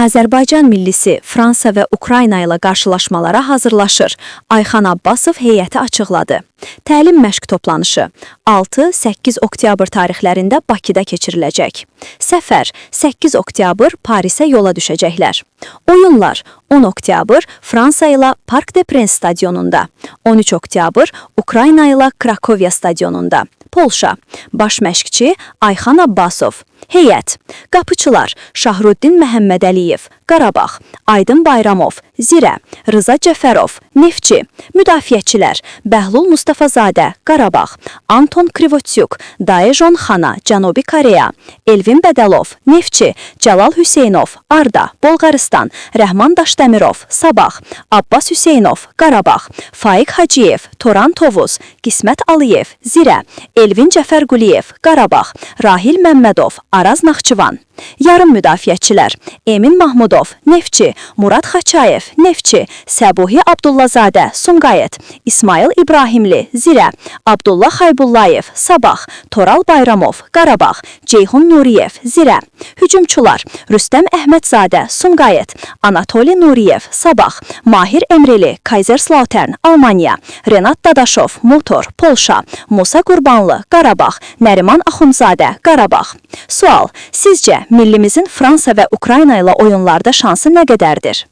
Azərbaycan millisi Fransa və Ukrayna ilə qarşılaşmalara hazırlaşır. Ayxan Abbasov heyəti açıqladı. Təlim məşq toplanışı 6-8 oktyabr tarixlərində Bakıda keçiriləcək. Səfər 8 oktyabr Parisə yola düşəcəklər. Oyunlar 10 oktyabr Fransa ilə Parc des Princes stadionunda, 13 oktyabr Ukrayna ilə Krakovya stadionunda. Polşa, baş məşqçi Ayxan Abbasov. Heyət, qapıçılar Şahruddin Məhəmmədəliyev, Qarabağ, Aydın Bayramov, Zirə, Rıza Cəfərov, Neftçi, müdafiəçilər Bəhlul Mustafazadə, Qarabağ, Anton Krivotyuk, Daejon Xana, Cənubi Koreya, Elvin Bədəlov, Neftçi, Cəlal Hüseynov, Arda, Bolqarıstan, Rəhman Daşdəmirov, Sabah, Abbas Hüseynov, Qarabağ, Faiq Hacıyev, Toran Tovuz, Qismət Aliyev, Zirə, Elvin Cəfərquliyev, Qarabağ, Rahil Məmmədov, Araz Naxçıvan. Yarım müdafiəçilər Emin Mahmudov, Neftçi, Murad Xaçayev, Neftçi, Səbuhi Abdullazadə, Sumqayıt, İsmail İbrahimli, Zirə, Abdullah Xaybullayev, Sabah, Toral Bayramov, Qarabağ, Ceyhun Nuriyev, Zirə. Hücumçular Rüstəm Əhmədzadə, Sumqayıt, Anatoli Nuriyev, Sabah, Mahir Emreli, Kaiserslautern, Almaniya, Renat Dadaşov, Motor, Polşa, Musa Qurbanlı, Qarabağ, Nəriman Axundzadə, Qarabağ. Sual, sizcə millimizin Fransa və Ukrayna ilə oyunlarda şansı nə qədərdir?